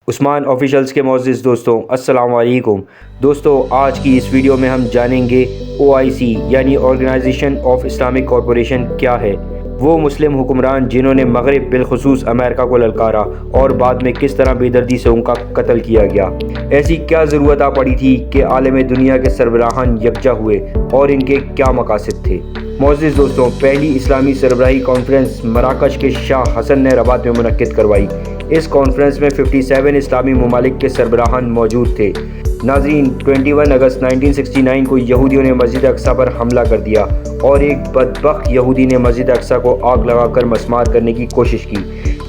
عثمان officials کے معزز دوستوں السلام علیکم دوستوں، آج کی اس ویڈیو میں ہم جانیں گے OIC یعنی آرگنائزیشن آف اسلامک کارپوریشن کیا ہے۔ وہ مسلم حکمران جنہوں نے مغرب بالخصوص امریکہ کو للکارا اور بعد میں کس طرح بے دردی سے ان کا قتل کیا گیا۔ ایسی کیا ضرورت آ پڑی تھی کہ عالم دنیا کے سربراہان یکجا ہوئے اور ان کے کیا مقاصد تھے۔ معزز دوستوں، پہلی اسلامی سربراہی کانفرنس مراکش کے شاہ حسن نے رباط میں منعقد کروائی۔ اس کانفرنس میں 57 اسلامی ممالک کے سربراہان موجود تھے۔ ناظرین، 21 اگست 1969 کو یہودیوں نے مسجد اقصیٰ پر حملہ کر دیا اور ایک بدبخت یہودی نے مسجد اقصیٰ کو آگ لگا کر مسمار کرنے کی کوشش کی۔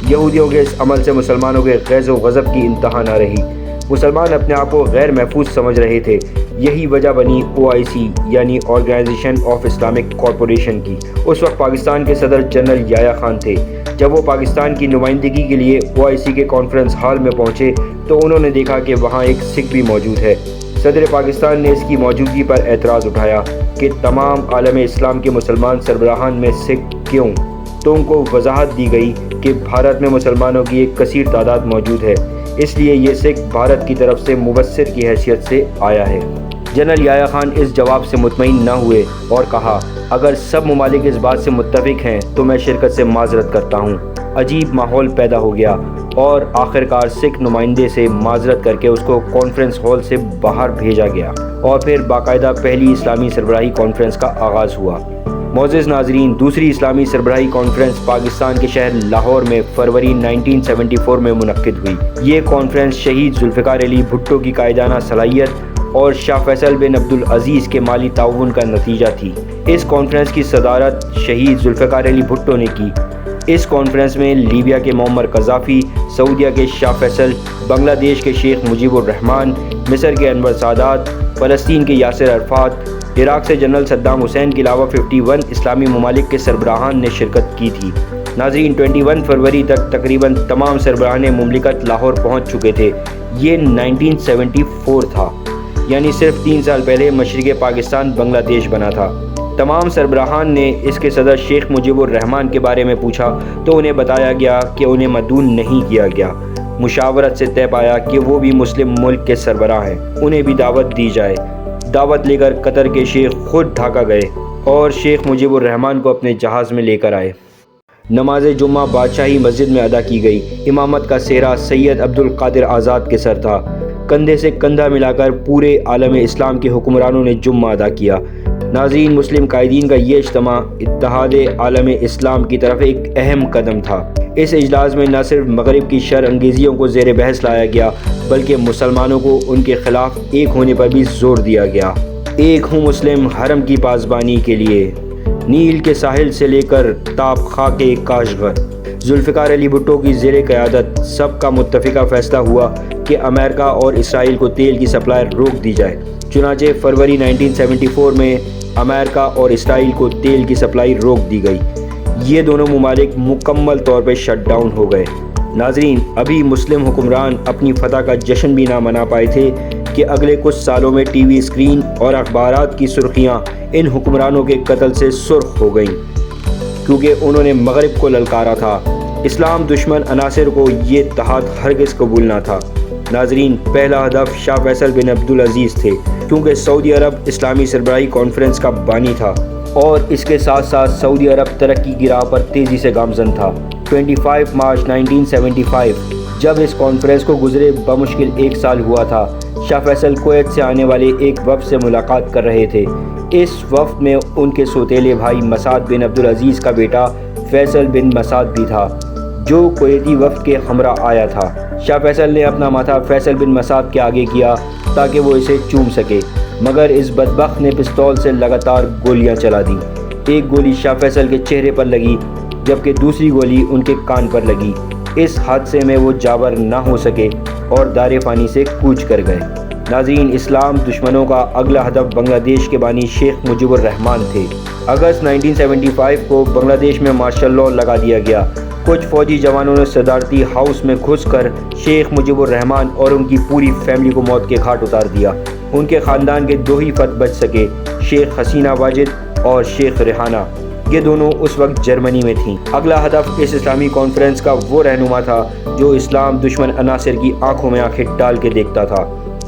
یہودیوں کے اس عمل سے مسلمانوں کے غیظ و غضب کی انتہا نہ رہی۔ مسلمان اپنے آپ کو غیر محفوظ سمجھ رہے تھے۔ یہی وجہ بنی OIC یعنی آرگنائزیشن آف اسلامک کارپوریشن کی۔ اس وقت پاکستان کے صدر جنرل یحییٰ خان تھے۔ جب وہ پاکستان کی نمائندگی کے لیے OIC کے کانفرنس ہال میں پہنچے تو انہوں نے دیکھا کہ وہاں ایک سکھ بھی موجود ہے۔ صدر پاکستان نے اس کی موجودگی پر اعتراض اٹھایا کہ تمام عالم اسلام کے مسلمان سربراہان میں سکھ کیوں؟ تو ان کو وضاحت دی گئی کہ بھارت میں مسلمانوں کی ایک کثیر تعداد موجود ہے، اس لیے یہ سکھ بھارت کی طرف سے مبصر کی حیثیت سے آیا ہے۔ جنرل یحییٰ خان اس جواب سے مطمئن نہ ہوئے اور کہا، اگر سب ممالک اس بات سے متفق ہیں تو میں شرکت سے معذرت کرتا ہوں۔ عجیب ماحول پیدا ہو گیا اور آخرکار سکھ نمائندے سے معذرت کر کے اس کو کانفرنس ہال سے باہر بھیجا گیا اور پھر باقاعدہ پہلی اسلامی سربراہی کانفرنس کا آغاز ہوا۔ معزز ناظرین، دوسری اسلامی سربراہی کانفرنس پاکستان کے شہر لاہور میں فروری 1974 میں منعقد ہوئی۔ یہ کانفرنس شہید ذوالفقار علی بھٹو کی قائدانہ صلاحیت اور شاہ فیصل بن عبدالعزیز کے مالی تعاون کا نتیجہ تھی۔ اس کانفرنس کی صدارت شہید ذوالفقار علی بھٹو نے کی۔ اس کانفرنس میں لیبیا کے معمر قذافی، سعودیہ کے شاہ فیصل، بنگلہ دیش کے شیخ مجیب الرحمان، مصر کے انور سادات، فلسطین کے یاسر عرفات، عراق سے جنرل صدام حسین کے علاوہ 51 اسلامی ممالک کے سربراہان نے شرکت کی تھی۔ ناظرین، 21 فروری تک تقریباً تمام سربراہان مملکت لاہور پہنچ چکے تھے۔ یہ 1974 تھا، یعنی صرف 3 سال پہلے مشرق پاکستان بنگلہ دیش بنا تھا۔ تمام سربراہان نے اس کے صدر شیخ مجیب الرحمان کے بارے میں پوچھا تو انہیں بتایا گیا کہ انہیں مدعو نہیں کیا گیا۔ مشاورت سے طے پایا کہ وہ بھی مسلم ملک کے سربراہ ہیں، انہیں بھی دعوت دی جائے۔ دعوت لے کر قطر کے شیخ خود ڈھاکہ گئے اور شیخ مجیب الرحمان کو اپنے جہاز میں لے کر آئے۔ نماز جمعہ بادشاہی مسجد میں ادا کی گئی۔ امامت کا سہرا سید عبدالقادر آزاد کے سر تھا۔ کندھے سے کندھا ملا کر پورے عالم اسلام کے حکمرانوں نے جمعہ ادا کیا۔ ناظرین، مسلم قائدین کا یہ اجتماع اتحاد عالم اسلام کی طرف ایک اہم قدم تھا۔ اس اجلاس میں نہ صرف مغرب کی شر انگیزیوں کو زیر بحث لایا گیا بلکہ مسلمانوں کو ان کے خلاف ایک ہونے پر بھی زور دیا گیا۔ ایک ہوں مسلم حرم کی پاسبانی کے لیے، نیل کے ساحل سے لے کر تاب خاک کاشغر۔ ذوالفقار علی بھٹو کی زیر قیادت سب کا متفقہ فیصلہ ہوا کہ امریکہ اور اسرائیل کو تیل کی سپلائی روک دی جائے۔ چنانچہ فروری 1974 میں امریکہ اور اسرائیل کو تیل کی سپلائی روک دی گئی۔ یہ دونوں ممالک مکمل طور پر شٹ ڈاؤن ہو گئے۔ ناظرین، ابھی مسلم حکمران اپنی فتح کا جشن بھی نہ منا پائے تھے کہ اگلے کچھ سالوں میں ٹی وی اسکرین اور اخبارات کی سرخیاں ان حکمرانوں کے قتل سے سرخ ہو گئیں، کیونکہ انہوں نے مغرب کو للکارا تھا۔ اسلام دشمن عناصر کو یہ اتحاد ہرگز قبول نہ تھا۔ ناظرین، پہلا ہدف شاہ فیصل بن عبدالعزیز تھے، کیونکہ سعودی عرب اسلامی سربراہی کانفرنس کا بانی تھا اور اس کے ساتھ ساتھ سعودی عرب ترقی کی راہ پر تیزی سے گامزن تھا۔ 25 مارچ 1975 جب اس کانفرنس کو گزرے بمشکل 1 سال ہوا تھا، شاہ فیصل کویت سے آنے والے ایک وفد سے ملاقات کر رہے تھے۔ اس وفد میں ان کے سوتیلے بھائی مسعد بن عبدالعزیز کا بیٹا فیصل بن مسعد بھی تھا، جو کویتی وفد کے ہمراہ آیا تھا۔ شاہ فیصل نے اپنا ماتھا فیصل بن مسعد کے آگے کیا تاکہ وہ اسے چوم سکے، مگر اس بدبخت نے پستول سے لگاتار گولیاں چلا دیں۔ ایک گولی شاہ فیصل کے چہرے پر لگی جبکہ دوسری گولی ان کے کان پر لگی۔ اس حادثے میں وہ جابر نہ ہو سکے اور دار فانی سے کوچ کر گئے۔ ناظرین، اسلام دشمنوں کا اگلا ہدف بنگلہ دیش کے بانی شیخ مجیب الرحمان تھے۔ اگست 1975 کو بنگلہ دیش میں مارشل لاء لگا دیا گیا۔ کچھ فوجی جوانوں نے صدارتی ہاؤس میں گھس کر شیخ مجیب الرحمان اور ان کی پوری فیملی کو موت کے گھاٹ اتار دیا۔ ان کے خاندان کے 2 ہی فرد بچ سکے، شیخ حسینہ واجد اور شیخ ریحانہ۔ یہ دونوں اس وقت جرمنی میں تھیں۔ اگلا ہدف اس اسلامی کانفرنس کا وہ رہنما تھا جو اسلام دشمن عناصر کی آنکھوں میں آنکھیں ڈال کے دیکھتا تھا۔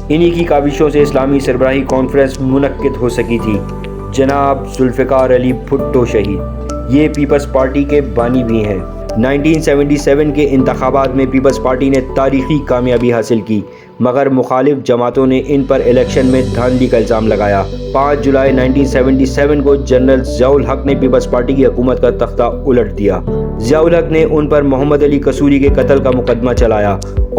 انہی کی کاوشوں سے اسلامی سربراہی کانفرنس منعقد ہو سکی تھی۔ جناب ذوالفقار علی بھٹو شہید، یہ پیپلز پارٹی کے بانی بھی ہیں۔ 1977 کے انتخابات میں پیپلز پارٹی نے تاریخی کامیابی حاصل کی، مگر مخالف جماعتوں نے ان پر الیکشن میں دھاندلی کا الزام لگایا۔ 5 جولائی 1977 کو جنرل ضیاء الحق نے پیپلز پارٹی کی حکومت کا تختہ الٹ دیا۔ ضیاء الحق نے ان پر محمد علی قصوری کے قتل کا مقدمہ چلایا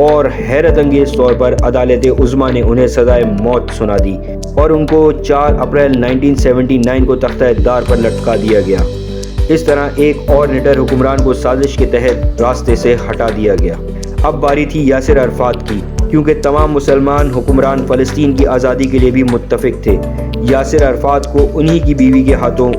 اور حیرت انگیز طور پر عدالت عظمیٰ نے انہیں سزائے موت سنا دی اور ان کو 4 اپریل 1979 کو تختہ دار پر لٹکا دیا گیا۔ اس طرح ایک اور نڈر حکمران کو سازش کے تحت راستے سے ہٹا دیا گیا۔ اب باری تھی یاسر عرفات کی، کیونکہ تمام مسلمان حکمران فلسطین کی آزادی کے لیے بھی متفق تھے۔ یاسر عرفات کو انہی کی بیوی کے ہاتھوں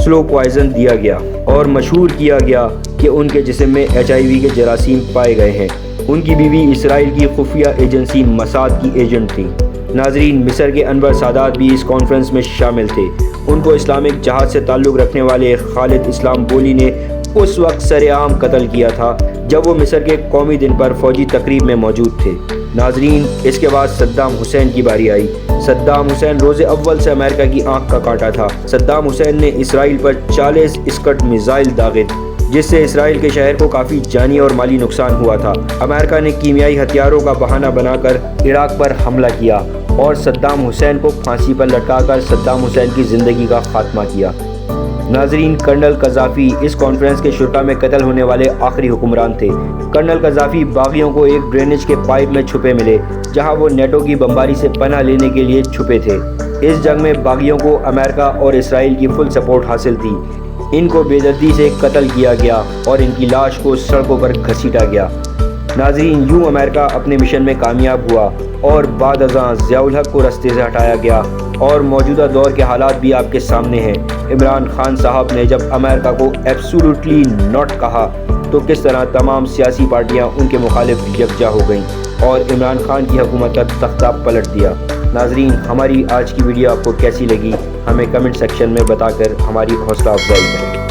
سلو پوائزن دیا گیا اور مشہور کیا گیا کہ ان کے جسم میں HIV کے جراثیم پائے گئے ہیں۔ ان کی بیوی اسرائیل کی خفیہ ایجنسی موساد کی ایجنٹ تھی۔ ناظرین، مصر کے انور سادات بھی اس کانفرنس میں شامل تھے۔ ان کو اسلامک جہاد سے تعلق رکھنے والے خالد اسلام بولی نے اس وقت سر عام قتل کیا تھا جب وہ مصر کے قومی دن پر فوجی تقریب میں موجود تھے۔ ناظرین، اس کے بعد صدام حسین کی باری آئی۔ صدام حسین روز اول سے امریکہ کی آنکھ کا کانٹا تھا۔ صدام حسین نے اسرائیل پر 40 اسکڈ میزائل داغے جس سے اسرائیل کے شہر کو کافی جانی اور مالی نقصان ہوا تھا۔ امریکہ نے کیمیائی ہتھیاروں کا بہانہ بنا کر عراق پر حملہ کیا اور صدام حسین کو پھانسی پر لٹکا کر صدام حسین کی زندگی کا خاتمہ کیا۔ ناظرین، کرنل قذافی اس کانفرنس کے شرکاء میں قتل ہونے والے آخری حکمران تھے۔ کرنل قذافی باغیوں کو ایک ڈرینیج کے پائپ میں چھپے ملے جہاں وہ نیٹو کی بمباری سے پناہ لینے کے لیے چھپے تھے۔ اس جنگ میں باغیوں کو امریکہ اور اسرائیل کی فل سپورٹ حاصل تھی۔ ان کو بے دردی سے قتل کیا گیا اور ان کی لاش کو سڑکوں پر گھسیٹا گیا۔ ناظرین، یوں امریکہ اپنے مشن میں کامیاب ہوا اور بعد ازاں ضیاء الحق کو رستے سے ہٹایا گیا اور موجودہ دور کے حالات بھی آپ کے سامنے ہیں۔ عمران خان صاحب نے جب امریکہ کو ایبسولوٹلی ناٹ کہا تو کس طرح تمام سیاسی پارٹیاں ان کے مخالف یکجا ہو گئیں اور عمران خان کی حکومت کا تختہ پلٹ دیا۔ ناظرین، ہماری آج کی ویڈیو آپ کو کیسی لگی ہمیں کمنٹ سیکشن میں بتا کر ہماری حوصلہ افزائی کریں۔